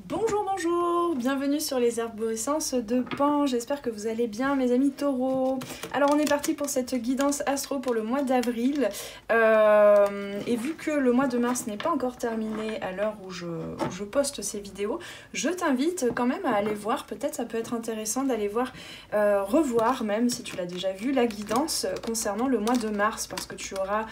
Bonjour, bonjour, bienvenue sur les Herboescences de Pan, j'espère que vous allez bien mes amis taureaux. Alors on est parti pour cette guidance astro pour le mois d'avril, et vu que le mois de mars n'est pas encore terminé à l'heure où je poste ces vidéos, je t'invite quand même à aller voir, peut-être ça peut être intéressant d'aller voir, revoir même si tu l'as déjà vu, la guidance concernant le mois de mars, parce que tu auras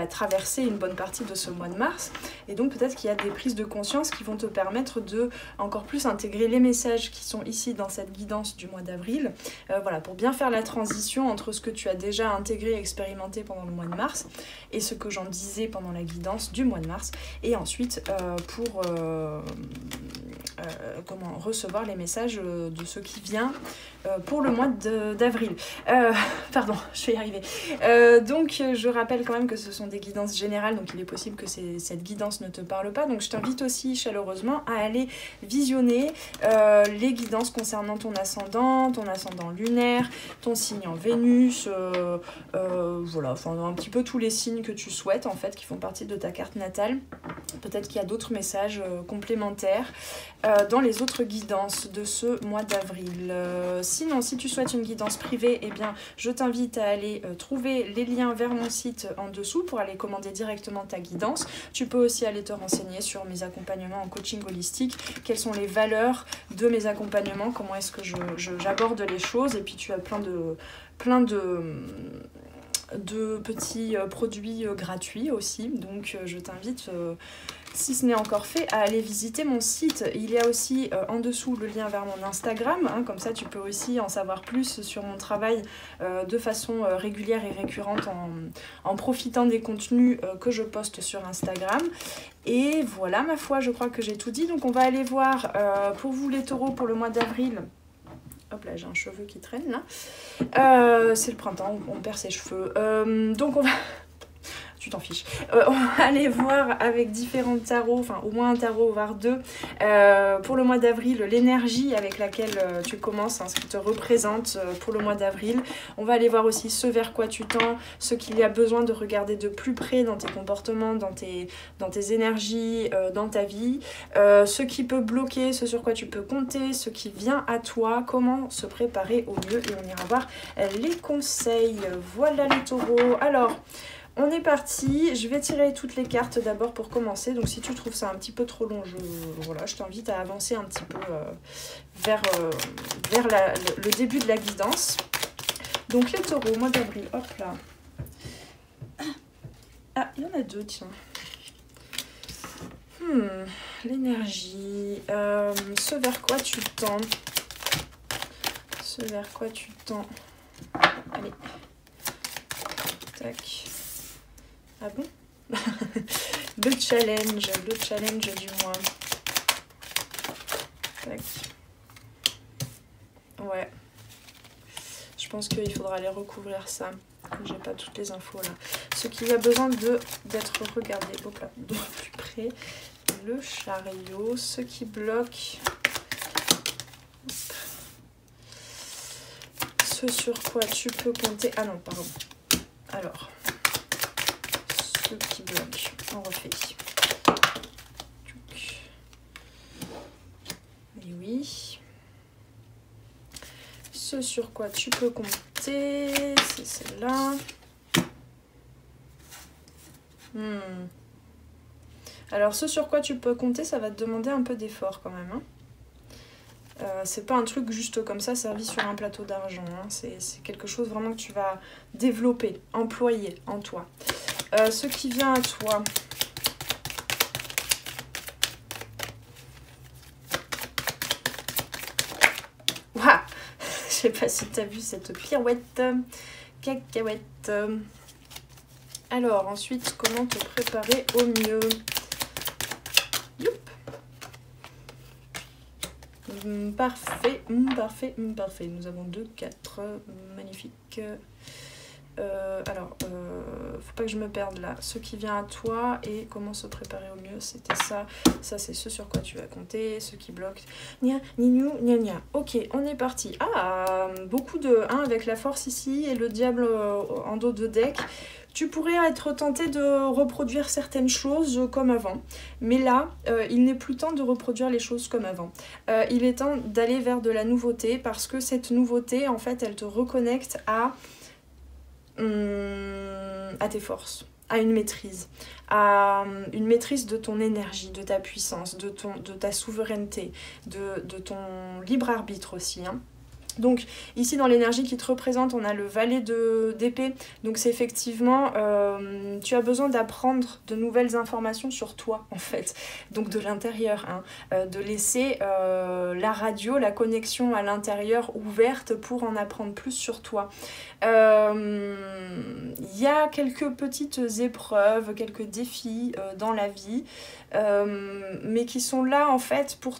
traversé une bonne partie de ce mois de mars, et donc peut-être qu'il y a des prises de conscience qui vont te permettre de encore plus intégrer les messages qui sont ici dans cette guidance du mois d'avril, voilà, pour bien faire la transition entre ce que tu as déjà intégré et expérimenté pendant le mois de mars et ce que j'en disais pendant la guidance du mois de mars, et ensuite pour recevoir les messages de ce qui vient pour le mois d'avril. Pardon, je vais y arriver. Donc je rappelle quand même que ce sont des guidances générales, donc il est possible que cette guidance ne te parle pas, donc je t'invite aussi chaleureusement à aller visionner les guidances concernant ton ascendant lunaire, ton signe en Vénus, voilà, enfin un petit peu tous les signes que tu souhaites en fait, qui font partie de ta carte natale. Peut-être qu'il y a d'autres messages complémentaires dans les autres guidances de ce mois d'avril. Sinon, si tu souhaites une guidance privée, eh bien, je t'invite à aller trouver les liens vers mon site en dessous pour aller commander directement ta guidance. Tu peux aussi aller te renseigner sur mes accompagnements en coaching holistique, quelles sont les valeurs de mes accompagnements, comment est-ce que j'aborde les choses, et puis tu as plein de petits produits gratuits aussi, donc je t'invite, si ce n'est encore fait, à aller visiter mon site. Il y a aussi en dessous le lien vers mon Instagram, hein, comme ça tu peux aussi en savoir plus sur mon travail de façon régulière et récurrente en profitant des contenus que je poste sur Instagram. Et voilà, ma foi, je crois que j'ai tout dit, donc on va aller voir pour vous les taureaux pour le mois d'avril. Hop là, j'ai un cheveu qui traîne là. C'est le printemps, on perd ses cheveux. Donc on va... Tu t'en fiches. On va aller voir avec différents tarots, enfin au moins un tarot, voire deux, pour le mois d'avril, l'énergie avec laquelle tu commences, hein, ce qui te représente pour le mois d'avril. On va aller voir aussi ce vers quoi tu tends, ce qu'il y a besoin de regarder de plus près dans tes comportements, dans tes énergies, dans ta vie, ce qui peut bloquer, ce sur quoi tu peux compter, ce qui vient à toi, comment se préparer au mieux, et on ira voir les conseils. Voilà les taureaux. Alors, on est parti, je vais tirer toutes les cartes d'abord pour commencer, donc si tu trouves ça un petit peu trop long, je t'invite à avancer un petit peu vers le début de la guidance. Donc les taureaux, mois d'avril, hop là. Ah, il y en a deux, tiens. L'énergie, ce vers quoi tu tends. Ce vers quoi tu tends. Allez. Tac. Ah bon? le challenge du mois. Tac. Ouais. Je pense qu'il faudra aller recouvrir ça. J'ai pas toutes les infos là. Ce qu'il y a besoin d'être regardé. Hop là, de plus près. Le chariot. Ce qui bloque. Hop. Ce sur quoi tu peux compter. Ah non, pardon. Alors. Ce qui bloque, on refait. Et oui. Ce sur quoi tu peux compter, c'est celle-là. Alors ce sur quoi tu peux compter, ça va te demander un peu d'effort quand même. Hein. C'est pas un truc juste comme ça servi sur un plateau d'argent. Hein. C'est quelque chose vraiment que tu vas développer, employer en toi. Ce qui vient à toi. Waouh! Je sais pas si tu as vu cette pirouette. Cacahuète. Alors, ensuite, comment te préparer au mieux? Youp. Parfait, parfait, parfait. Nous avons 2, 4. Magnifique. faut pas que je me perde là. Ce qui vient à toi et comment se préparer au mieux, c'était ça. Ça, c'est ce sur quoi tu vas compter, ce qui bloque. Nia, nignou, nia, nia. Ok, on est parti. Ah, beaucoup de 1 avec la force ici et le diable en dos de deck. Tu pourrais être tenté de reproduire certaines choses comme avant. Mais là, il n'est plus temps de reproduire les choses comme avant. Il est temps d'aller vers de la nouveauté parce que cette nouveauté, en fait, elle te reconnecte à tes forces, à une maîtrise de ton énergie, de ta puissance, de ta souveraineté, de ton libre arbitre aussi, hein. Donc ici dans l'énergie qui te représente, on a le valet d'épée. Donc c'est effectivement, tu as besoin d'apprendre de nouvelles informations sur toi en fait. Donc de l'intérieur, hein, de laisser la radio, la connexion à l'intérieur ouverte pour en apprendre plus sur toi. Il y a quelques petites épreuves, quelques défis dans la vie, mais qui sont là en fait pour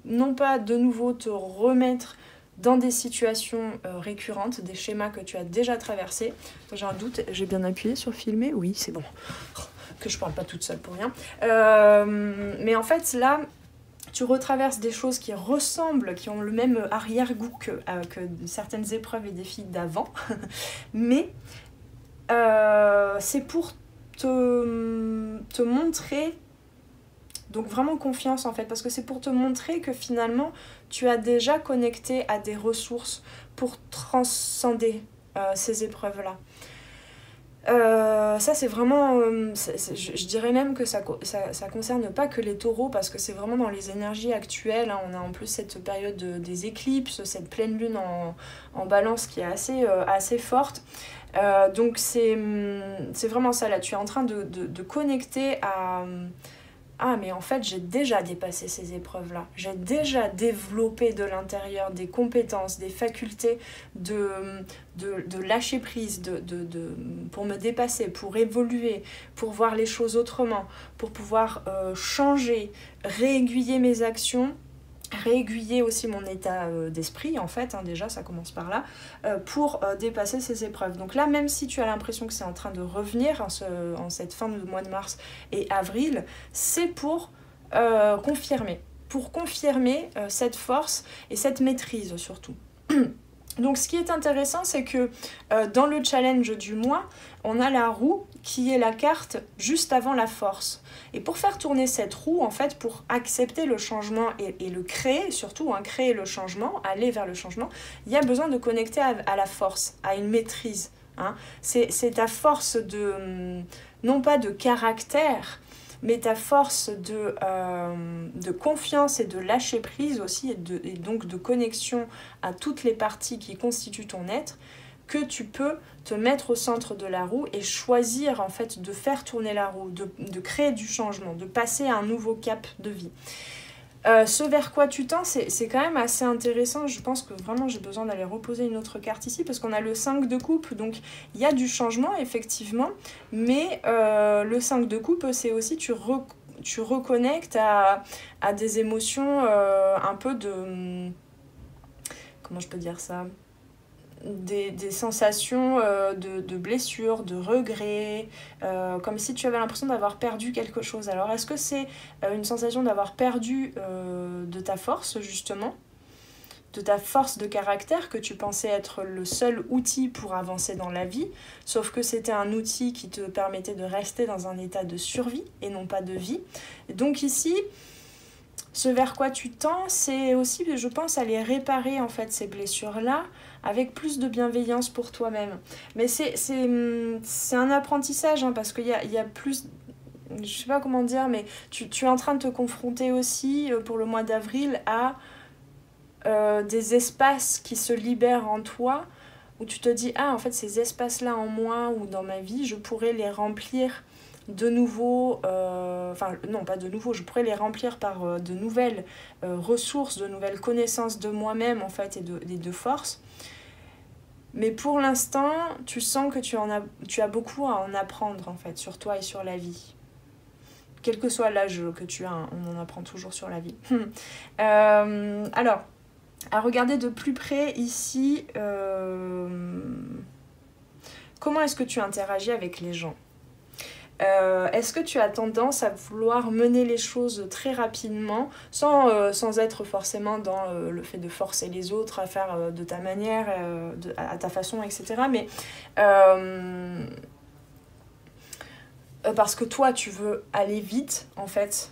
non pas de nouveau te remettre dans des situations récurrentes, des schémas que tu as déjà traversés. J'ai un doute, j'ai bien appuyé sur filmer? Oui, c'est bon. Que je parle pas toute seule pour rien. Mais en fait, là, tu retraverses des choses qui ressemblent, qui ont le même arrière-goût que certaines épreuves et défis d'avant. Mais c'est pour te montrer... Donc vraiment confiance en fait, parce que c'est pour te montrer que finalement, tu as déjà connecté à des ressources pour transcender ces épreuves-là. Ça c'est vraiment, je dirais même que ça concerne pas que les taureaux, parce que c'est vraiment dans les énergies actuelles, hein. On a en plus cette période des éclipses, cette pleine lune en balance qui est assez forte. Donc c'est vraiment ça là, tu es en train de connecter à... Ah, mais en fait, j'ai déjà dépassé ces épreuves-là. J'ai déjà développé de l'intérieur des compétences, des facultés de lâcher prise, pour me dépasser, pour évoluer, pour voir les choses autrement, pour pouvoir changer, réaiguiller mes actions, réaiguiller aussi mon état d'esprit en fait, hein, déjà ça commence par là, pour dépasser ces épreuves. Donc là, même si tu as l'impression que c'est en train de revenir en cette fin de mois de mars et avril, c'est pour confirmer cette force et cette maîtrise surtout. Donc ce qui est intéressant, c'est que dans le challenge du mois, on a la roue qui est la carte juste avant la force. Et pour faire tourner cette roue, en fait, pour accepter le changement et le créer, surtout, hein, créer le changement, aller vers le changement, il y a besoin de connecter à la force, à une maîtrise. Hein. C'est ta force non pas de caractère, mais ta force de confiance et de lâcher prise aussi, et donc de connexion à toutes les parties qui constituent ton être, que tu peux te mettre au centre de la roue et choisir en fait de faire tourner la roue, de créer du changement, de passer à un nouveau cap de vie. Ce vers quoi tu tends, c'est quand même assez intéressant. Je pense que vraiment j'ai besoin d'aller reposer une autre carte ici parce qu'on a le 5 de coupe, donc il y a du changement effectivement, mais le 5 de coupe, c'est aussi tu reconnectes à des émotions un peu de... Comment je peux dire ça ? Des sensations de blessure, de regret, comme si tu avais l'impression d'avoir perdu quelque chose. Alors est-ce que c'est une sensation d'avoir perdu de ta force justement, de ta force de caractère que tu pensais être le seul outil pour avancer dans la vie, sauf que c'était un outil qui te permettait de rester dans un état de survie et non pas de vie. Et donc ici, ce vers quoi tu tends, c'est aussi, je pense, aller réparer en fait ces blessures-là avec plus de bienveillance pour toi-même. Mais c'est un apprentissage, hein, parce qu'il y a plus... Je sais pas comment dire, mais tu es en train de te confronter aussi, pour le mois d'avril, à des espaces qui se libèrent en toi, où tu te dis, ah, en fait, ces espaces-là en moi ou dans ma vie, je pourrais les remplir de nouveau, enfin non pas de nouveau, je pourrais les remplir par de nouvelles ressources, de nouvelles connaissances de moi-même en fait et de force. Mais pour l'instant, tu sens que tu as beaucoup à en apprendre en fait sur toi et sur la vie. Quel que soit l'âge que tu as, hein, on en apprend toujours sur la vie. Alors, à regarder de plus près ici, comment est-ce que tu interagis avec les gens? Est-ce que tu as tendance à vouloir mener les choses très rapidement, sans être forcément dans le fait de forcer les autres à faire de ta manière, à ta façon, etc. Mais parce que toi, tu veux aller vite, en fait.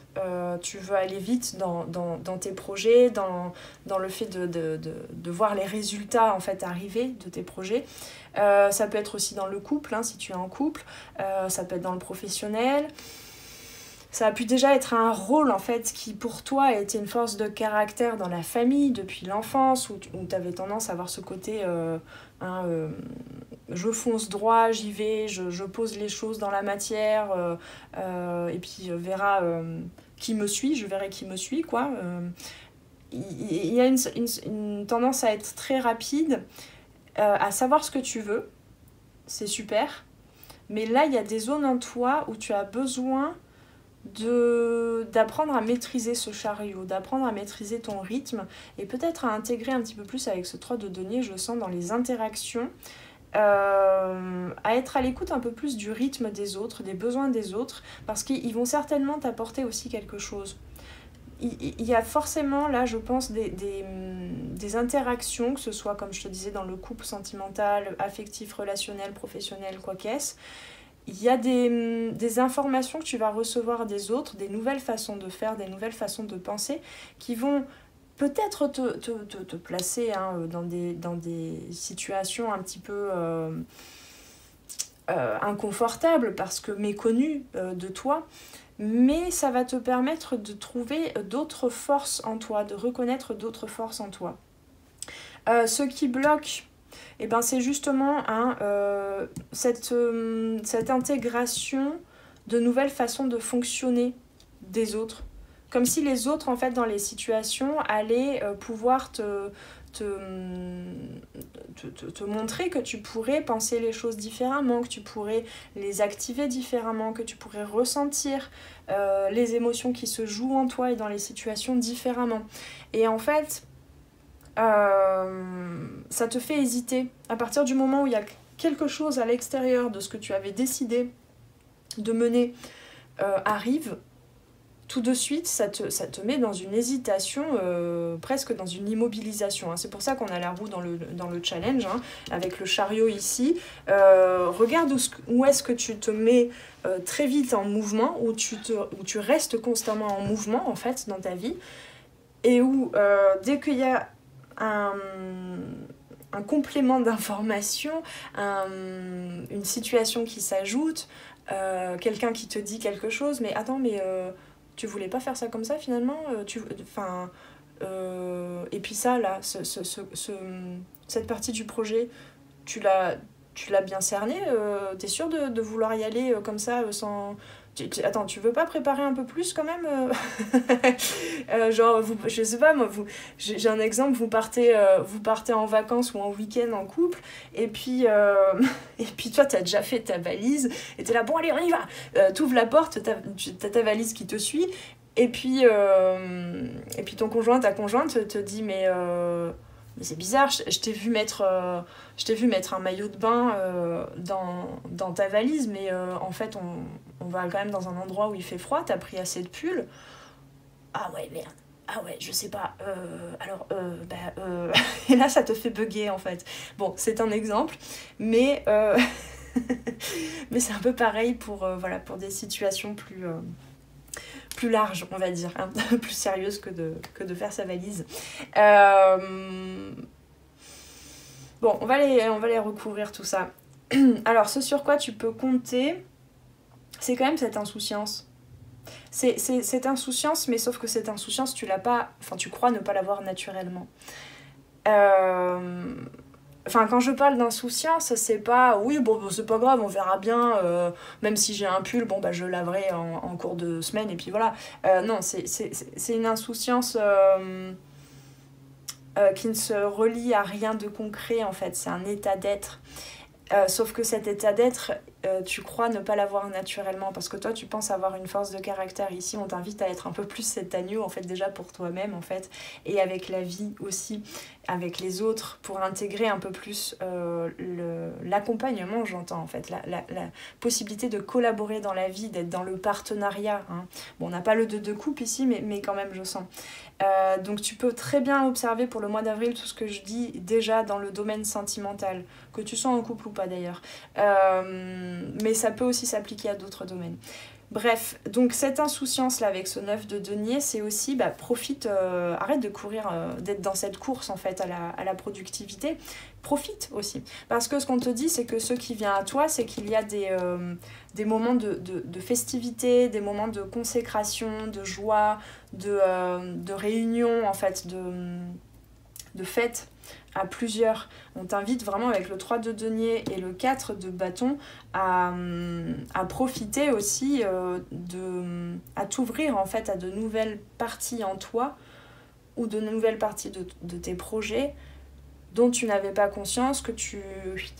Tu veux aller vite dans tes projets, dans le fait de voir les résultats, en fait, arriver de tes projets. Ça peut être aussi dans le couple, hein, si tu es en couple. Ça peut être dans le professionnel. Ça a pu déjà être un rôle, en fait, qui, pour toi, a été une force de caractère dans la famille, depuis l'enfance, où tu avais tendance à avoir ce côté... je fonce droit, j'y vais, je pose les choses dans la matière, et puis qui me suit, je verrai qui me suit, quoi. Il y a une tendance à être très rapide, à savoir ce que tu veux, c'est super, mais là, il y a des zones en toi où tu as besoin d'apprendre à maîtriser ce chariot, d'apprendre à maîtriser ton rythme, et peut-être à intégrer un petit peu plus avec ce 3 de denier, je sens, dans les interactions, à être à l'écoute un peu plus du rythme des autres, des besoins des autres, parce qu'ils vont certainement t'apporter aussi quelque chose. Il y a forcément là, je pense, des interactions, que ce soit, comme je te disais, dans le couple sentimental, affectif, relationnel, professionnel, quoi qu'est-ce. Il y a des informations que tu vas recevoir des autres, des nouvelles façons de faire, des nouvelles façons de penser, qui vont peut-être te placer, hein, dans des situations un petit peu inconfortables, parce que méconnues de toi, mais ça va te permettre de trouver d'autres forces en toi, de reconnaître d'autres forces en toi. Ce qui bloque, eh ben, c'est justement cette intégration de nouvelles façons de fonctionner des autres. Comme si les autres, en fait, dans les situations, allaient pouvoir te montrer que tu pourrais penser les choses différemment, que tu pourrais les activer différemment, que tu pourrais ressentir les émotions qui se jouent en toi et dans les situations différemment. Et en fait, ça te fait hésiter. À partir du moment où il y a quelque chose à l'extérieur de ce que tu avais décidé de mener arrive, tout de suite, ça te met dans une hésitation, presque dans une immobilisation. Hein. C'est pour ça qu'on a la roue dans le challenge, hein, avec le chariot ici. Regarde où est-ce que tu te mets très vite en mouvement, où tu restes constamment en mouvement, en fait, dans ta vie, et où, dès qu'il y a un complément d'information, une situation qui s'ajoute, quelqu'un qui te dit quelque chose, mais attends, mais... tu voulais pas faire ça comme ça finalement, et puis ça là, cette partie du projet, tu l'as bien cerné, t'es sûr de vouloir y aller comme ça sans... Attends, tu veux pas préparer un peu plus quand même genre, je sais pas moi, j'ai un exemple, vous partez en vacances ou en week-end en couple, et puis toi t'as déjà fait ta valise, et t'es là, bon allez on y va, t'ouvres la porte, t'as ta valise qui te suit, et puis ton conjoint, ta conjointe te dit mais c'est bizarre, je t'ai vu mettre un maillot de bain dans ta valise, mais en fait on va quand même dans un endroit où il fait froid, t'as pris assez de pulls. Ah ouais, merde. Ah ouais, je sais pas. Et là, ça te fait bugger, en fait. Bon, c'est un exemple, mais, mais c'est un peu pareil pour des situations plus larges, on va dire, hein, plus sérieuses que de faire sa valise. Bon, on va les recouvrir tout ça. Alors, ce sur quoi tu peux compter, c'est quand même cette insouciance. C'est cette insouciance, mais sauf que cette insouciance, tu l'as pas... Enfin, tu crois ne pas l'avoir naturellement. Enfin, quand je parle d'insouciance, c'est pas... Oui, bon, c'est pas grave, on verra bien. Même si j'ai un pull, bon, bah, je laverai en cours de semaine, et puis voilà. Non, c'est une insouciance... qui ne se relie à rien de concret, en fait. C'est un état d'être. Sauf que cet état d'être, tu crois ne pas l'avoir naturellement, parce que toi tu penses avoir une force de caractère. Ici on t'invite à être un peu plus cet agneau en fait, déjà pour toi-même en fait, et avec la vie aussi, avec les autres, pour intégrer un peu plus l'accompagnement, j'entends en fait, la possibilité de collaborer dans la vie, d'être dans le partenariat, hein. Bon, on n'a pas le 2 de coupe ici, mais quand même je sens. Donc tu peux très bien observer pour le mois d'avril tout ce que je dis déjà dans le domaine sentimental, que tu sois en couple ou pas d'ailleurs, mais ça peut aussi s'appliquer à d'autres domaines. Bref, donc cette insouciance là avec ce 9 de denier, c'est aussi profite, arrête de courir, d'être dans cette course en fait à la productivité, profite aussi. Parce que ce qu'on te dit, c'est que ce qui vient à toi, c'est qu'il y a des moments de festivité, des moments de consécration, de joie, de réunion en fait, de fête à plusieurs. On t'invite vraiment avec le 3 de denier et le 4 de bâton à profiter aussi, à t'ouvrir en fait à de nouvelles parties en toi ou de nouvelles parties de tes projets dont tu n'avais pas conscience, que tu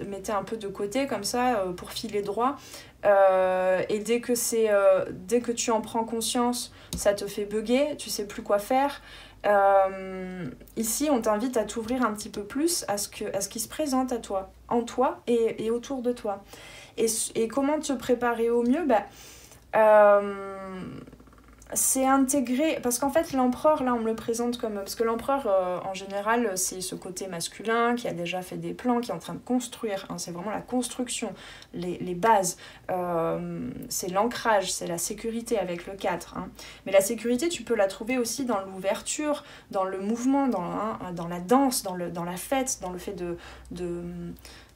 mettais un peu de côté comme ça pour filer droit. Et dès que tu en prends conscience, ça te fait bugger, tu sais plus quoi faire. Ici on t'invite à t'ouvrir un petit peu plus à ce qui se présente à toi, en toi et autour de toi. Et comment te préparer au mieux? C'est intégrer, parce qu'en fait l'empereur là on me le présente comme, parce que l'empereur en général c'est ce côté masculin qui a déjà fait des plans, qui est en train de construire, hein, c'est vraiment la construction, les bases, c'est l'ancrage, c'est la sécurité avec le 4, hein. Mais la sécurité tu peux la trouver aussi dans l'ouverture, dans le mouvement, dans la danse, dans la fête, dans le fait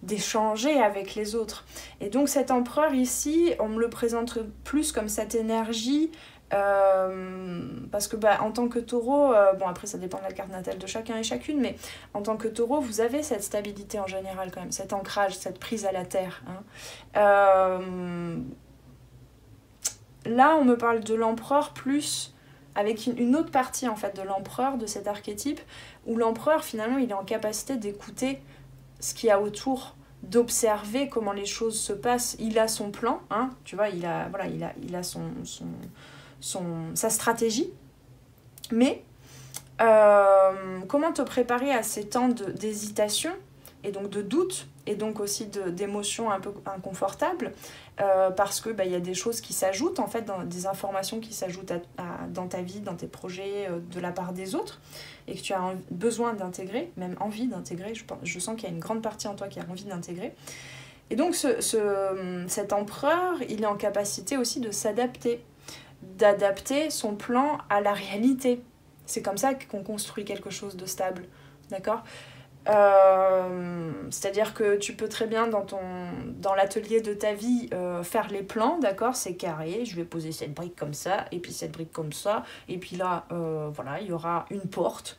d'échanger avec les autres. Et donc cet empereur ici on me le présente plus comme cette énergie, parce que en tant que taureau, bon après ça dépend de la carte natale de chacun et chacune, mais en tant que taureau vous avez cette stabilité en général quand même, cet ancrage, cette prise à la terre, hein. Là on me parle de l'empereur plus avec une autre partie en fait de l'empereur, de cet archétype, où l'empereur finalement il est en capacité d'écouter ce qu'il y a autour, d'observer comment les choses se passent. Il a son plan, hein, tu vois, il a sa stratégie, mais comment te préparer à ces temps d'hésitation et donc de doute et donc aussi d'émotions un peu inconfortables, parce que y a des choses qui s'ajoutent en fait, des informations qui s'ajoutent dans ta vie, dans tes projets, de la part des autres, et que tu as besoin d'intégrer, même envie d'intégrer. Je sens qu'il y a une grande partie en toi qui a envie d'intégrer. Et donc cet empereur, il est en capacité aussi de s'adapter, d'adapter son plan à la réalité. C'est comme ça qu'on construit quelque chose de stable, d'accord ? C'est-à-dire que tu peux très bien dans l'atelier de ta vie faire les plans, d'accord, c'est carré, je vais poser cette brique comme ça, et puis cette brique comme ça, et puis là, voilà, il y aura une porte.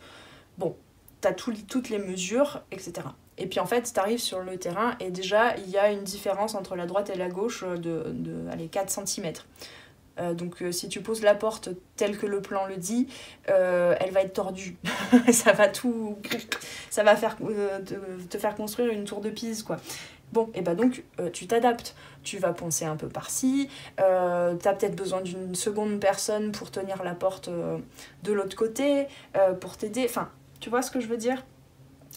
Bon, t'as toutes les mesures, etc. Et puis en fait, tu arrives sur le terrain, et déjà, il y a une différence entre la droite et la gauche allez, 4 cm. Donc si tu poses la porte telle que le plan le dit, elle va être tordue. ça va te faire construire une tour de Pise, quoi. Bon, et donc tu t'adaptes. Tu vas poncer un peu par-ci, t'as peut-être besoin d'une seconde personne pour tenir la porte de l'autre côté, pour t'aider. Enfin, tu vois ce que je veux dire ?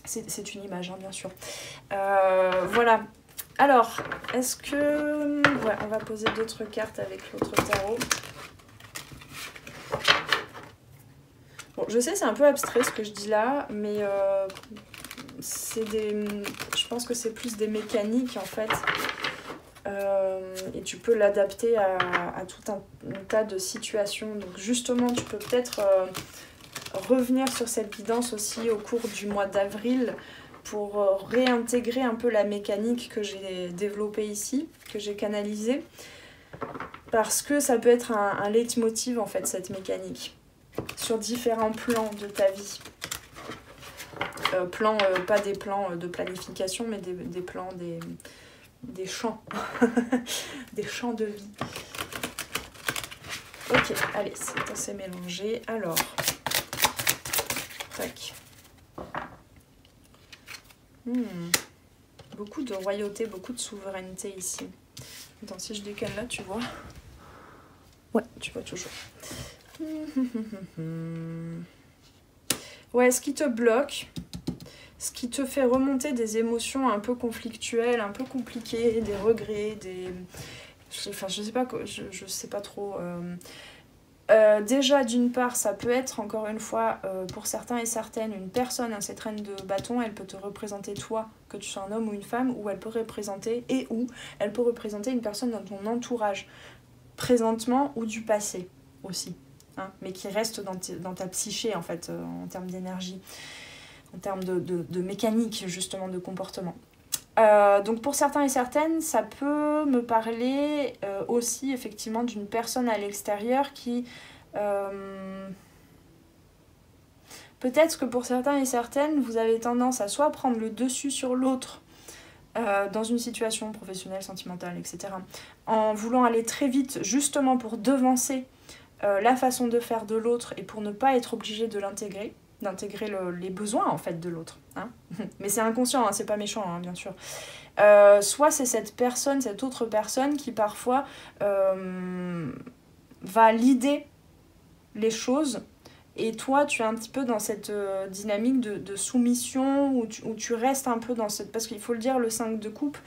C'est une image, hein, bien sûr. Voilà. Alors, est-ce que... Ouais, on va poser d'autres cartes avec l'autre tarot. Bon, je sais, c'est un peu abstrait ce que je dis là, mais je pense que c'est plus des mécaniques, en fait. Et tu peux l'adapter à tout un tas de situations. Donc justement, tu peux peut-être revenir sur cette guidance aussi au cours du mois d'avril, pour réintégrer un peu la mécanique que j'ai développée ici, que j'ai canalisée, parce que ça peut être un leitmotiv en fait, cette mécanique, sur différents plans de ta vie. Pas des plans de planification, mais des plans, des champs, des champs de vie. Ok, allez, c'est mélangé. Alors, tac. Beaucoup de royauté, beaucoup de souveraineté ici. Attends, si je décale là, tu vois? Ouais, tu vois toujours. Ouais, ce qui te bloque, ce qui te fait remonter des émotions un peu conflictuelles, un peu compliquées, des regrets, des... Enfin, je sais pas, je sais pas trop... déjà, d'une part, ça peut être, encore une fois, pour certains et certaines, une personne, hein, cette reine de bâton, elle peut te représenter toi, que tu sois un homme ou une femme, ou elle peut représenter, elle peut représenter une personne dans ton entourage, présentement ou du passé aussi, hein, mais qui reste dans ta psyché, en fait, en termes d'énergie, en termes de mécanique, justement, de comportement. Donc pour certains et certaines, ça peut me parler aussi effectivement d'une personne à l'extérieur qui... peut-être que pour certains et certaines, vous avez tendance à soit prendre le dessus sur l'autre dans une situation professionnelle, sentimentale, etc. En voulant aller très vite justement pour devancer la façon de faire de l'autre et pour ne pas être obligé de l'intégrer, d'intégrer les besoins en fait de l'autre, hein. Mais c'est inconscient, hein, c'est pas méchant, hein, bien sûr. Soit c'est cette autre personne qui parfois va leader les choses et toi tu es un petit peu dans cette dynamique de soumission où tu restes un peu dans cette... Parce qu'il faut le dire, le 5 de coupe,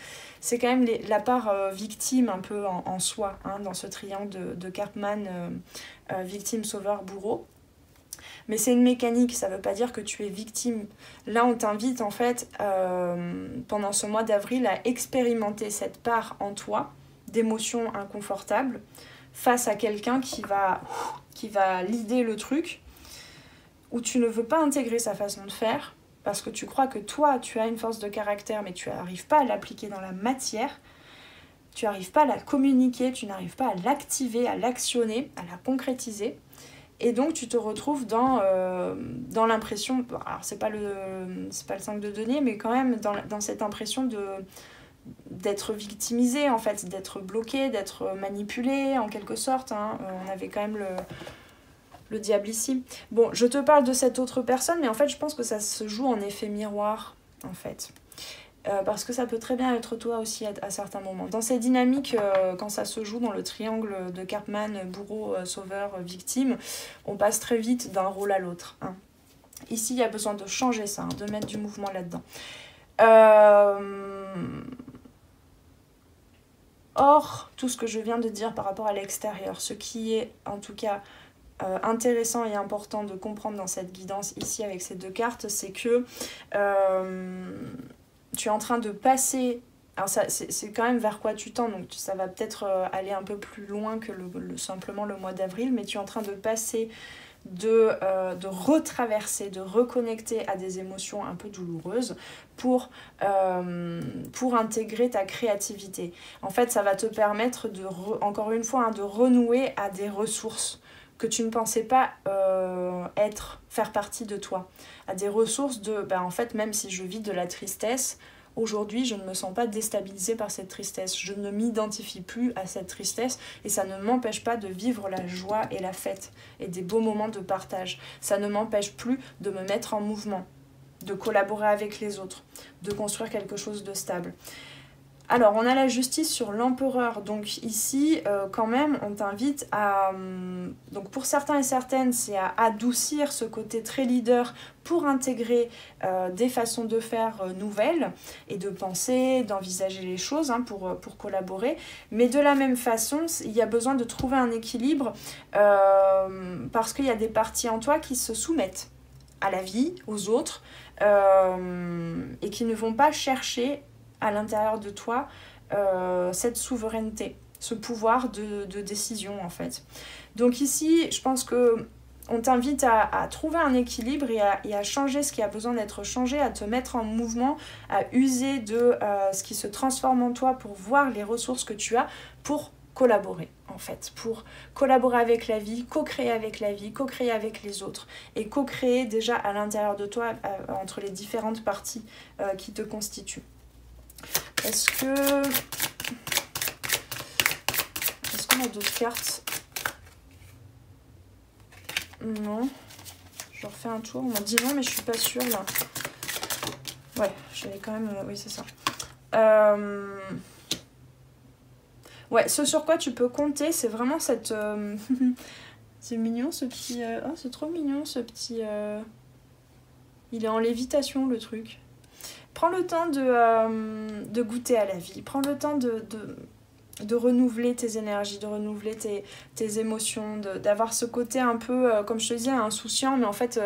c'est quand même la part victime un peu en soi, hein, dans ce triangle de Karpman, victime, sauveur, bourreau. Mais c'est une mécanique, ça ne veut pas dire que tu es victime. Là, on t'invite en fait, pendant ce mois d'avril, à expérimenter cette part en toi d'émotions inconfortables face à quelqu'un qui va leader le truc, où tu ne veux pas intégrer sa façon de faire, parce que tu crois que toi, tu as une force de caractère, mais tu n'arrives pas à l'appliquer dans la matière, tu n'arrives pas à la communiquer, tu n'arrives pas à l'activer, à l'actionner, à la concrétiser. Et donc tu te retrouves dans l'impression, alors c'est pas le 5 de denier, mais quand même dans cette impression d'être victimisé en fait, d'être bloqué, d'être manipulé en quelque sorte, hein. On avait quand même le diable ici. Bon, je te parle de cette autre personne, mais en fait je pense que ça se joue en effet miroir en fait. Parce que ça peut très bien être toi aussi à certains moments. Dans ces dynamiques, quand ça se joue dans le triangle de Karpman, bourreau, sauveur, victime, on passe très vite d'un rôle à l'autre, hein. Ici, il y a besoin de changer ça, hein, de mettre du mouvement là-dedans. Or, tout ce que je viens de dire par rapport à l'extérieur, ce qui est en tout cas intéressant et important de comprendre dans cette guidance ici avec ces deux cartes, c'est que tu es en train de passer... Alors c'est quand même vers quoi tu tends, donc ça va peut-être aller un peu plus loin que simplement le mois d'avril, mais tu es en train de passer, de retraverser, de reconnecter à des émotions un peu douloureuses pour intégrer ta créativité. En fait, ça va te permettre, encore une fois, hein, de renouer à des ressources que tu ne pensais pas faire partie de toi, à des ressources en fait, même si je vis de la tristesse, aujourd'hui je ne me sens pas déstabilisée par cette tristesse, je ne m'identifie plus à cette tristesse et ça ne m'empêche pas de vivre la joie et la fête et des beaux moments de partage. Ça ne m'empêche plus de me mettre en mouvement, de collaborer avec les autres, de construire quelque chose de stable. Alors, on a la justice sur l'empereur. Donc ici, quand même, on t'invite à... donc pour certains et certaines, c'est à adoucir ce côté très leader pour intégrer des façons de faire nouvelles et de penser, d'envisager les choses, hein, pour collaborer. Mais de la même façon, il y a besoin de trouver un équilibre parce qu'il y a des parties en toi qui se soumettent à la vie, aux autres, et qui ne vont pas chercher à l'intérieur de toi cette souveraineté, ce pouvoir de décision en fait. Donc ici, je pense que on t'invite à trouver un équilibre et à changer ce qui a besoin d'être changé, à te mettre en mouvement, à user de ce qui se transforme en toi pour voir les ressources que tu as pour collaborer en fait, pour collaborer avec la vie, co-créer avec la vie, co-créer avec les autres et co-créer déjà à l'intérieur de toi entre les différentes parties qui te constituent. Est-ce qu'on a d'autres cartes? Non. Je refais un tour. On m'a dit non, mais je suis pas sûre là. Ouais, j'avais quand même... oui, c'est ça. Ouais, ce sur quoi tu peux compter, c'est vraiment cette... C'est mignon ce petit... Oh, c'est trop mignon ce petit... Il est en lévitation le truc. Prends le temps de goûter à la vie. Prends le temps de renouveler tes énergies, de renouveler tes émotions, d'avoir ce côté un peu, comme je te disais, insouciant, mais en fait,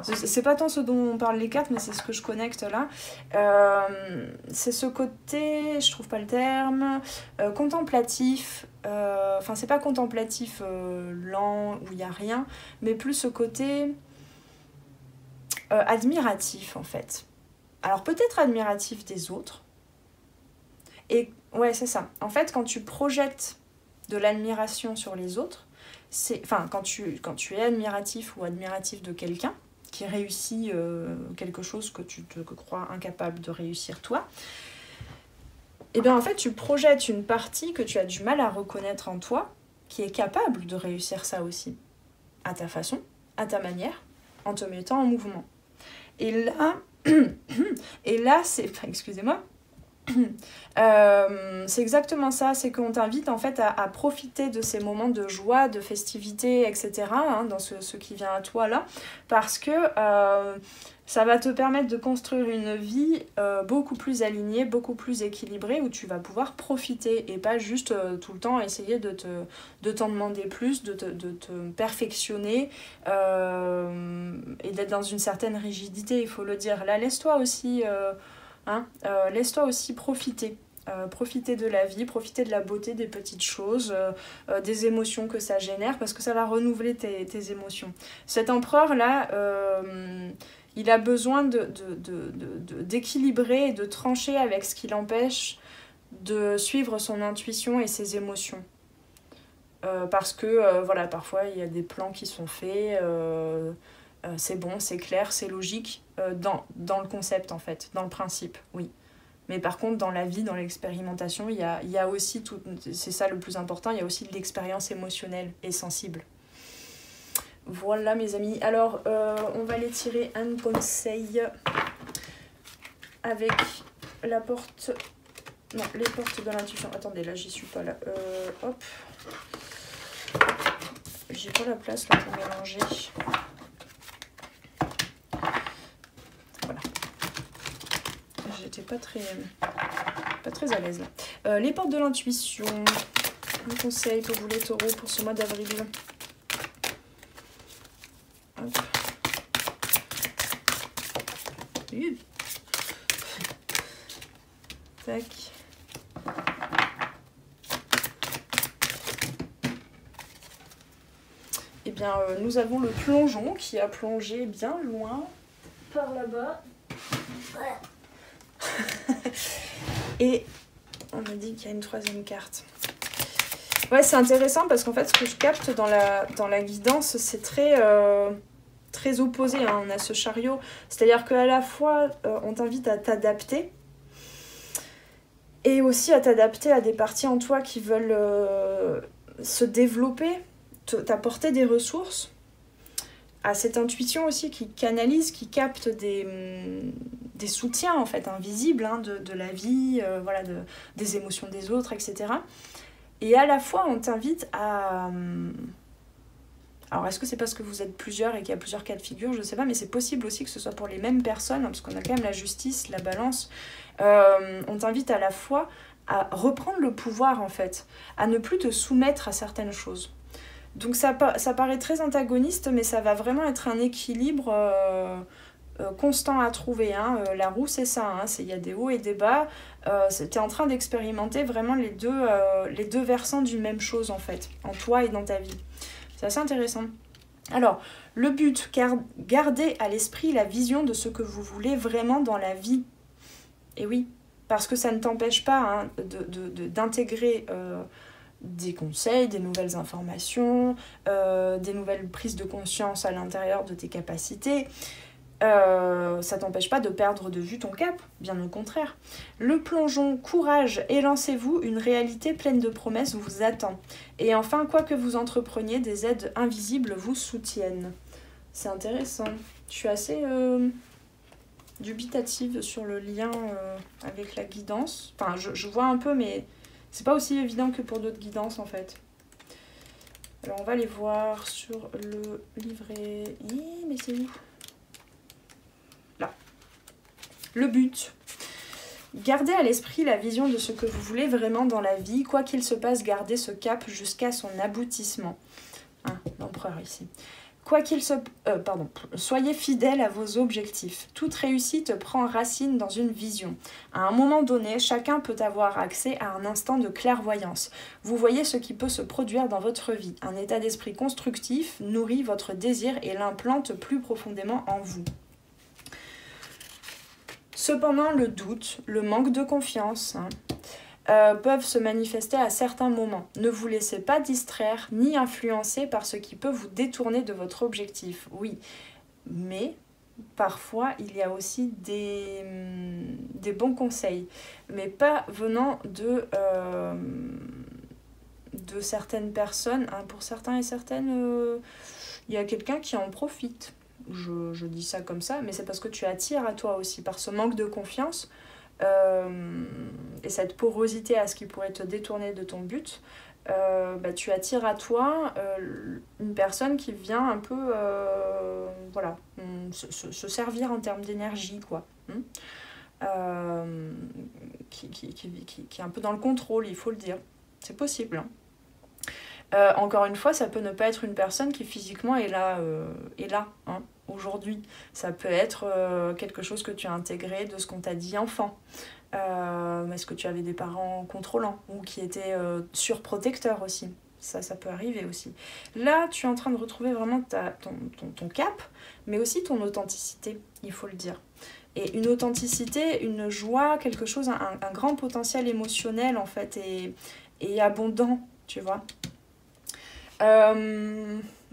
c'est pas tant ce dont on parle les cartes, mais c'est ce que je connecte là. C'est ce côté, je trouve pas le terme, contemplatif. Enfin, c'est pas contemplatif lent, où il n'y a rien, mais plus ce côté admiratif, en fait. Alors, peut-être admiratif des autres. Et ouais, c'est ça. En fait, quand tu projettes de l'admiration sur les autres, enfin, quand tu es admiratif ou admiratif de quelqu'un qui réussit quelque chose que tu te crois incapable de réussir toi, et bien en fait, tu projettes une partie que tu as du mal à reconnaître en toi, qui est capable de réussir ça aussi, à ta façon, à ta manière, en te mettant en mouvement. Et là, c'est... Excusez-moi. C'est exactement ça, c'est qu'on t'invite en fait à profiter de ces moments de joie, de festivité, etc. Hein, dans ce qui vient à toi là, parce que ça va te permettre de construire une vie beaucoup plus alignée, beaucoup plus équilibrée, où tu vas pouvoir profiter et pas juste tout le temps essayer de t'en demander plus, de te perfectionner et d'être dans une certaine rigidité, il faut le dire. Là, laisse-toi aussi... laisse-toi aussi profiter. Profiter de la vie, profiter de la beauté des petites choses, des émotions que ça génère, parce que ça va renouveler tes émotions. Cet empereur-là, il a besoin d'équilibrer et de trancher avec ce qui l'empêche de suivre son intuition et ses émotions. Parce que, voilà, parfois, il y a des plans qui sont faits... c'est bon, c'est clair, c'est logique dans le concept en fait, dans le principe, oui. Mais par contre, dans la vie, dans l'expérimentation, il y a aussi, c'est ça le plus important, il y a aussi de l'expérience émotionnelle et sensible. Voilà mes amis, alors on va les tirer un conseil avec la porte... Non, les portes de l'intuition. Attendez, là j'y suis pas là. Hop. J'ai pas la place là pour mélanger. J'étais pas très à l'aise là. Les portes de l'intuition. Un conseil pour vous les taureaux pour ce mois d'avril. Tac. Eh bien, nous avons le plongeon qui a plongé bien loin par là-bas. Et on me dit qu'il y a une troisième carte. Ouais, c'est intéressant parce qu'en fait, ce que je capte dans la guidance, c'est très opposé. Hein. On a ce chariot. C'est-à-dire qu'à la fois, on t'invite à t'adapter et aussi à t'adapter à des parties en toi qui veulent se développer, t'apporter des ressources, à cette intuition aussi qui canalise, qui capte des soutiens en fait invisibles hein, de la vie, voilà, des émotions des autres, etc. Et à la fois on t'invite à... Alors est-ce que c'est parce que vous êtes plusieurs et qu'il y a plusieurs cas de figure, je sais pas, mais c'est possible aussi que ce soit pour les mêmes personnes, hein, parce qu'on a quand même la justice, la balance. On t'invite à la fois à reprendre le pouvoir en fait, à ne plus te soumettre à certaines choses. Donc ça paraît très antagoniste, mais ça va vraiment être un équilibre constant à trouver. Hein. La roue, c'est ça, hein. Il y a des hauts et des bas. Tu es en train d'expérimenter vraiment les deux versants d'une même chose, en fait, en toi et dans ta vie. C'est assez intéressant. Alors, le but, gardez à l'esprit la vision de ce que vous voulez vraiment dans la vie. Et oui, parce que ça ne t'empêche pas hein, d'intégrer... des conseils, des nouvelles informations, des nouvelles prises de conscience à l'intérieur de tes capacités. Ça t'empêche pas de perdre de vue ton cap, bien au contraire. Le plongeon, courage et lancez-vous, une réalité pleine de promesses vous attend. Et enfin, quoi que vous entrepreniez, des aides invisibles vous soutiennent. C'est intéressant. Je suis assez dubitative sur le lien avec la guidance. Enfin, je vois un peu, mais c'est pas aussi évident que pour d'autres guidances en fait. Alors on va les voir sur le livret. Mais c'est où? Là. Le but. Gardez à l'esprit la vision de ce que vous voulez vraiment dans la vie. Quoi qu'il se passe, gardez ce cap jusqu'à son aboutissement. Hein, l'empereur ici. Quoi qu'il se... soyez fidèle à vos objectifs. Toute réussite prend racine dans une vision. À un moment donné, chacun peut avoir accès à un instant de clairvoyance. Vous voyez ce qui peut se produire dans votre vie. Un état d'esprit constructif nourrit votre désir et l'implante plus profondément en vous. Cependant, le doute, le manque de confiance... peuvent se manifester à certains moments. Ne vous laissez pas distraire ni influencer par ce qui peut vous détourner de votre objectif. Oui, mais parfois il y a aussi des bons conseils, mais pas venant de certaines personnes. Hein, pour certains et certaines, il y a quelqu'un qui en profite. Je dis ça comme ça, mais c'est parce que tu attires à toi aussi, par ce manque de confiance. Et cette porosité à ce qui pourrait te détourner de ton but, tu attires à toi une personne qui vient un peu voilà, se servir en termes d'énergie, quoi. Qui est un peu dans le contrôle, il faut le dire. C'est possible. Hein. Encore une fois, ça peut ne pas être une personne qui physiquement est là, hein, aujourd'hui. Ça peut être quelque chose que tu as intégré de ce qu'on t'a dit enfant. Est-ce que tu avais des parents contrôlants ou qui étaient surprotecteurs aussi? Ça peut arriver aussi. Là, tu es en train de retrouver vraiment ton cap, mais aussi ton authenticité, il faut le dire. Et une authenticité, une joie, quelque chose, un grand potentiel émotionnel en fait, et abondant, tu vois.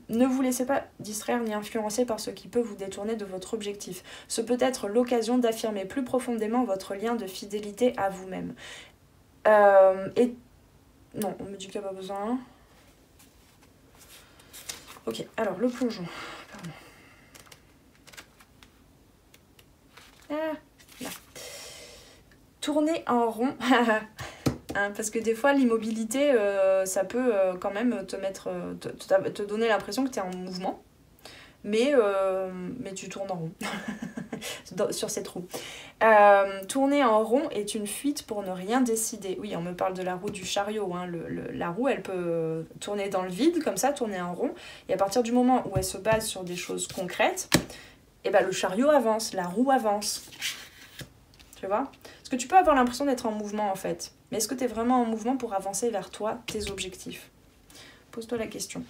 Ne vous laissez pas distraire ni influencer par ce qui peut vous détourner de votre objectif. Ce peut être l'occasion d'affirmer plus profondément votre lien de fidélité à vous-même. Non, on me dit qu'il n'y a pas besoin. Ok, alors le plongeon. Pardon. Là. Tourner en rond. Hein, parce que des fois, l'immobilité, ça peut quand même te donner l'impression que tu es en mouvement. Mais tu tournes en rond sur cette roue. Tourner en rond est une fuite pour ne rien décider. Oui, on me parle de la roue du chariot. Hein. La roue, elle peut tourner dans le vide, comme ça, tourner en rond. Et à partir du moment où elle se base sur des choses concrètes, et ben, le chariot avance, la roue avance. Tu vois? Parce que tu peux avoir l'impression d'être en mouvement, en fait. Mais est-ce que tu es vraiment en mouvement pour avancer vers toi, tes objectifs? Pose-toi la question.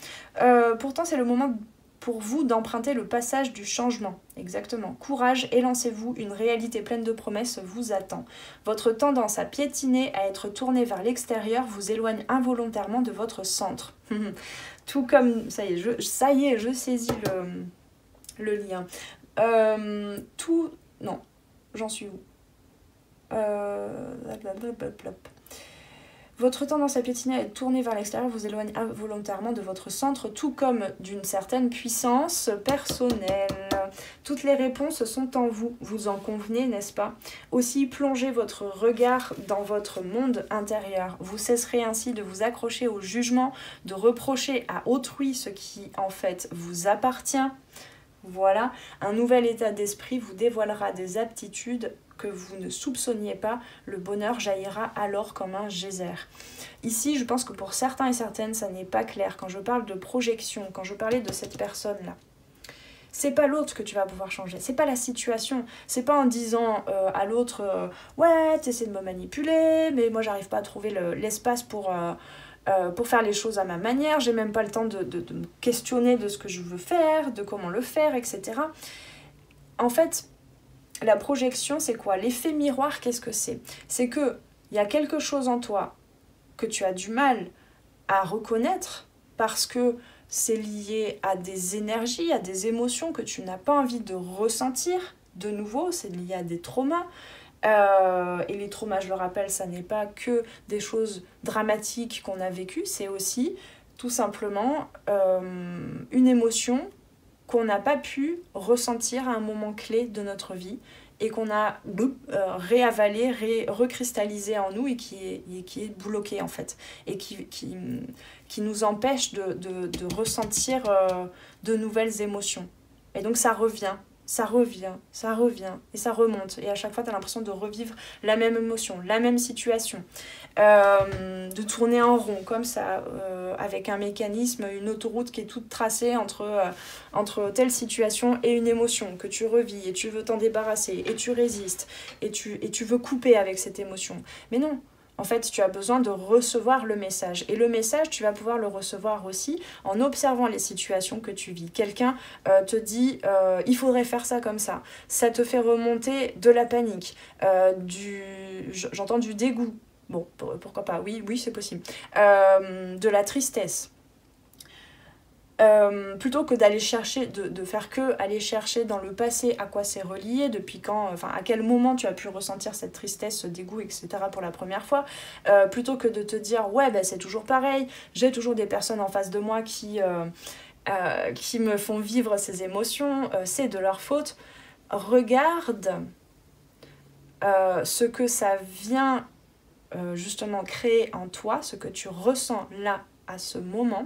Pourtant, c'est le moment pour vous d'emprunter le passage du changement. Exactement. Courage, élancez-vous, une réalité pleine de promesses vous attend. Votre tendance à piétiner, à être tourné vers l'extérieur, vous éloigne involontairement de votre centre. Tout comme... Ça y est, je saisis le lien. Non, j'en suis où? Votre tendance à piétiner et à être tourné vers l'extérieur vous éloigne involontairement de votre centre, tout comme d'une certaine puissance personnelle. Toutes les réponses sont en vous, vous en convenez, n'est-ce pas? Aussi, plongez votre regard dans votre monde intérieur. Vous cesserez ainsi de vous accrocher au jugement, de reprocher à autrui ce qui, en fait, vous appartient. Voilà, un nouvel état d'esprit vous dévoilera des aptitudes que vous ne soupçonniez pas, le bonheur jaillira alors comme un geyser. Ici, je pense que pour certains et certaines, ça n'est pas clair. Quand je parle de projection, quand je parlais de cette personne-là, c'est pas l'autre que tu vas pouvoir changer, c'est pas la situation, c'est pas en disant à l'autre ouais, tu essaies de me manipuler, mais moi j'arrive pas à trouver l'espace pour faire les choses à ma manière, j'ai même pas le temps de me questionner de ce que je veux faire, de comment le faire, etc. En fait, la projection, c'est quoi? L'effet miroir, qu'est-ce que c'est? C'est qu'il y a quelque chose en toi que tu as du mal à reconnaître parce que c'est lié à des énergies, à des émotions que tu n'as pas envie de ressentir. De nouveau, c'est lié à des traumas. Et les traumas, je le rappelle, ça n'est pas que des choses dramatiques qu'on a vécues, c'est aussi tout simplement une émotion qu'on n'a pas pu ressentir à un moment clé de notre vie et qu'on a réavalé, recristallisé en nous et qui est bloqué en fait, et qui nous empêche de ressentir de nouvelles émotions. Et donc ça revient, ça revient, ça revient, et ça remonte. Et à chaque fois, tu as l'impression de revivre la même émotion, la même situation. De tourner en rond, comme ça, avec un mécanisme, une autoroute qui est toute tracée entre telle situation et une émotion que tu revis, et tu veux t'en débarrasser, et tu résistes, et tu veux couper avec cette émotion. Mais non. En fait, tu as besoin de recevoir le message. Et le message, tu vas pouvoir le recevoir aussi en observant les situations que tu vis. Quelqu'un te dit « il faudrait faire ça comme ça ». Ça te fait remonter de la panique, j'entends du dégoût. Bon, pourquoi pas, oui, c'est possible. De la tristesse. Plutôt que d'aller chercher, de faire que aller chercher dans le passé à quoi c'est relié, depuis quand, enfin à quel moment tu as pu ressentir cette tristesse, ce dégoût, etc. pour la première fois, plutôt que de te dire ouais ben c'est toujours pareil, j'ai toujours des personnes en face de moi qui me font vivre ces émotions, c'est de leur faute. Regarde ce que ça vient justement créer en toi, ce que tu ressens là à ce moment.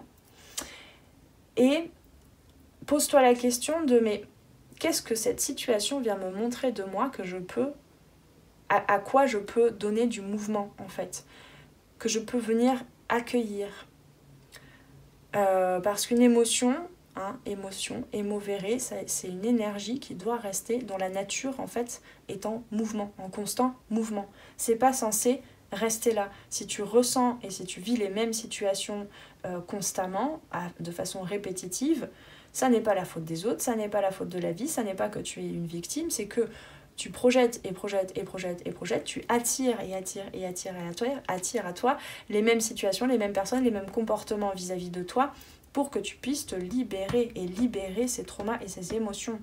Et pose-toi la question de mais qu'est-ce que cette situation vient me montrer de moi que je peux, à quoi je peux donner du mouvement en fait, que je peux venir accueillir. Parce qu'une émotion, émotion, émovere, c'est une énergie qui doit rester dans la nature en fait, est en mouvement, en constant mouvement. C'est pas censé rester là. Si tu ressens et si tu vis les mêmes situations constamment, de façon répétitive, ça n'est pas la faute des autres, ça n'est pas la faute de la vie, ça n'est pas que tu es une victime, c'est que tu projettes et projettes et projettes et projettes, tu attires et attires et attires et attires à toi les mêmes situations, les mêmes personnes, les mêmes comportements vis-à-vis de toi pour que tu puisses te libérer et libérer ces traumas et ces émotions.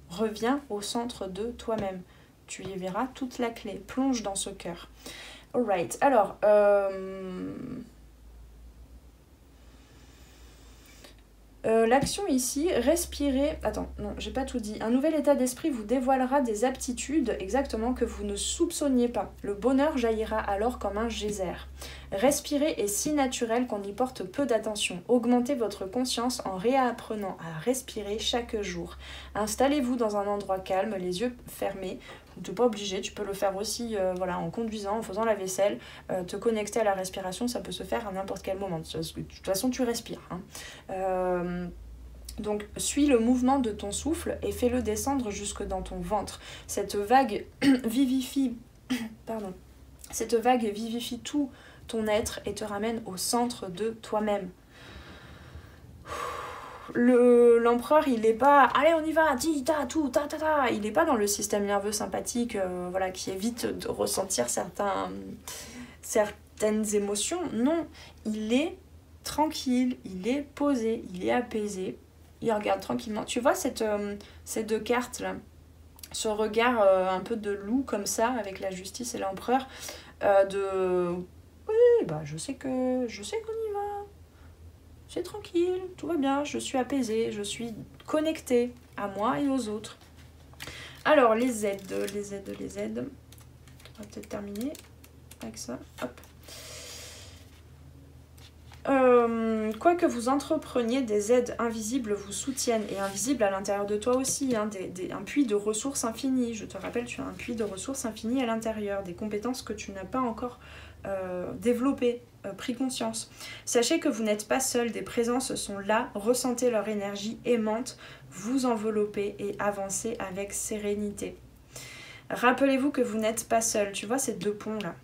Reviens au centre de toi-même. Tu y verras toute la clé. Plonge dans ce cœur. Alright. Alors, l'action ici, respirer... Attends, non, j'ai pas tout dit. Un nouvel état d'esprit vous dévoilera des aptitudes exactement que vous ne soupçonniez pas. Le bonheur jaillira alors comme un geyser. Respirer est si naturel qu'on y porte peu d'attention. Augmentez votre conscience en réapprenant à respirer chaque jour. Installez-vous dans un endroit calme, les yeux fermés. Tu n'es pas obligé, tu peux le faire aussi en conduisant, en faisant la vaisselle. Te connecter à la respiration, ça peut se faire à n'importe quel moment. De toute façon, tu respires. Donc, suis le mouvement de ton souffle et fais-le descendre jusque dans ton ventre. Cette vague vivifie tout ton être et te ramène au centre de toi-même. L'empereur, il n'est pas « allez, on y va, ta, tout, ta, ta, ta ». Il n'est pas dans le système nerveux sympathique qui évite de ressentir certaines émotions. Non, il est tranquille, il est posé, il est apaisé. Il regarde tranquillement. Tu vois ces deux cartes là, ce regard un peu de loup comme ça avec la justice et l'empereur oui, bah je sais qu'on y va. C'est tranquille, tout va bien, je suis apaisée, je suis connectée à moi et aux autres. Alors les aides. On va peut-être terminer avec ça. Hop. Quoi que vous entrepreniez, des aides invisibles vous soutiennent, et invisibles à l'intérieur de toi aussi, un puits de ressources infinies. Je te rappelle, tu as un puits de ressources infinies à l'intérieur, des compétences que tu n'as pas encore développées, pris conscience. Sachez que vous n'êtes pas seul, des présences sont là, ressentez leur énergie aimante, vous enveloppez et avancez avec sérénité. Rappelez-vous que vous n'êtes pas seul. Tu vois ces deux ponts là,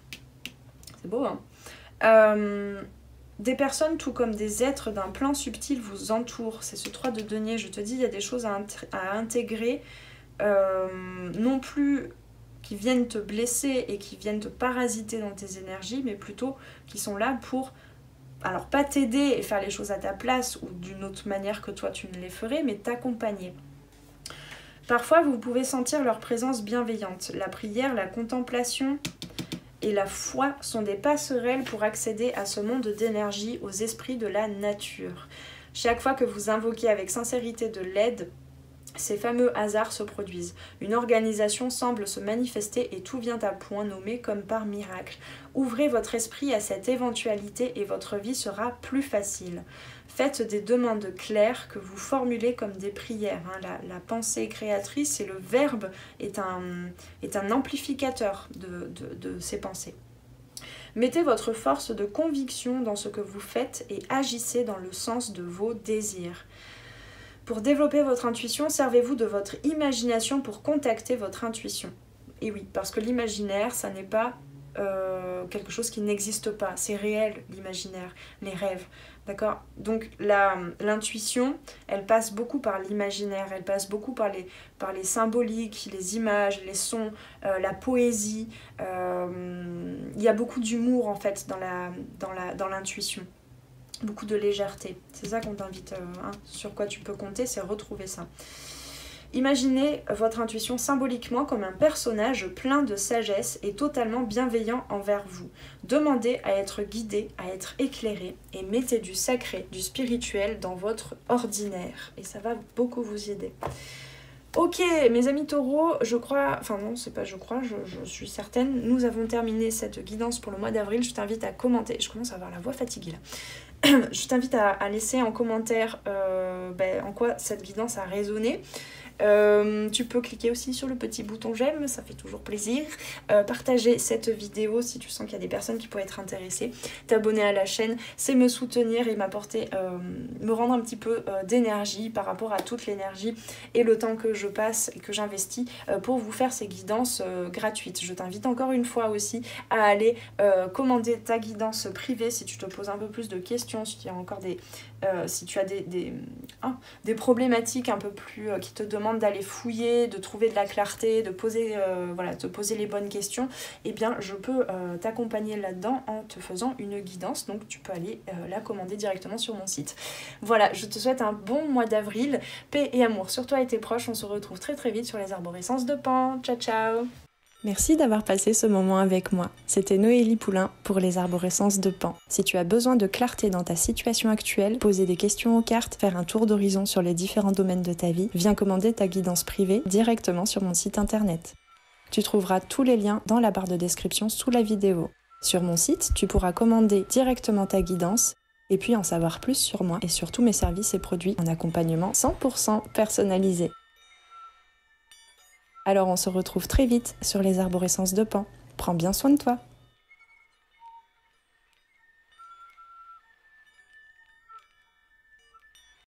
c'est beau hein. Des personnes, tout comme des êtres d'un plan subtil, vous entourent. C'est ce 3 de denier. Je te dis, il y a des choses à intégrer, non plus qui viennent te blesser et qui viennent te parasiter dans tes énergies, mais plutôt qui sont là pour, alors pas t'aider et faire les choses à ta place ou d'une autre manière que toi tu ne les ferais, mais t'accompagner. Parfois, vous pouvez sentir leur présence bienveillante. La prière, la contemplation et la foi sont des passerelles pour accéder à ce monde d'énergie, aux esprits de la nature. Chaque fois que vous invoquez avec sincérité de l'aide, Ces fameux hasards se produisent. Une organisation semble se manifester et tout vient à point nommé comme par miracle. Ouvrez votre esprit à cette éventualité et votre vie sera plus facile. Faites des demandes claires que vous formulez comme des prières. La pensée créatrice et le verbe est un amplificateur de ces pensées. Mettez votre force de conviction dans ce que vous faites et agissez dans le sens de vos désirs. Pour développer votre intuition, servez-vous de votre imagination pour contacter votre intuition. Et oui, parce que l'imaginaire, ça n'est pas quelque chose qui n'existe pas. C'est réel, l'imaginaire, les rêves. D'accord ? Donc l'intuition, elle passe beaucoup par l'imaginaire, elle passe beaucoup par les symboliques, les images, les sons, la poésie. Il y a beaucoup d'humour en fait dans l'intuition. Beaucoup de légèreté. C'est ça qu'on t'invite, sur quoi tu peux compter, c'est retrouver ça. Imaginez votre intuition symboliquement comme un personnage plein de sagesse et totalement bienveillant envers vous. Demandez à être guidé, à être éclairé et mettez du sacré, du spirituel dans votre ordinaire. Et ça va beaucoup vous aider. Ok, mes amis taureaux, je crois, enfin non, c'est pas je crois, je suis certaine, nous avons terminé cette guidance pour le mois d'avril. Je t'invite à commenter, je commence à avoir la voix fatiguée là. Je t'invite à laisser en commentaire en quoi cette guidance a résonné. Tu peux cliquer aussi sur le petit bouton j'aime, ça fait toujours plaisir. Partager cette vidéo si tu sens qu'il y a des personnes qui pourraient être intéressées. T'abonner à la chaîne, c'est me soutenir et m'apporter, me rendre un petit peu d'énergie par rapport à toute l'énergie et le temps que je passe et que j'investis pour vous faire ces guidances gratuites. Je t'invite encore une fois aussi à aller commander ta guidance privée si tu te poses un peu plus de questions, si tu as encore si tu as des problématiques un peu plus qui te demandent d'aller fouiller, de trouver de la clarté, de poser, te poser les bonnes questions, eh bien je peux t'accompagner là-dedans en te faisant une guidance, donc tu peux aller la commander directement sur mon site. Voilà, je te souhaite un bon mois d'avril, paix et amour sur toi et tes proches, on se retrouve très très vite sur les arborescences de Pan, ciao ciao. Merci d'avoir passé ce moment avec moi. C'était Noélie Poulain pour les arborescences de Pan. Si tu as besoin de clarté dans ta situation actuelle, poser des questions aux cartes, faire un tour d'horizon sur les différents domaines de ta vie, viens commander ta guidance privée directement sur mon site internet. Tu trouveras tous les liens dans la barre de description sous la vidéo. Sur mon site, tu pourras commander directement ta guidance et puis en savoir plus sur moi et sur tous mes services et produits en accompagnement 100% personnalisé. Alors on se retrouve très vite sur les arborescences de Pan. Prends bien soin de toi.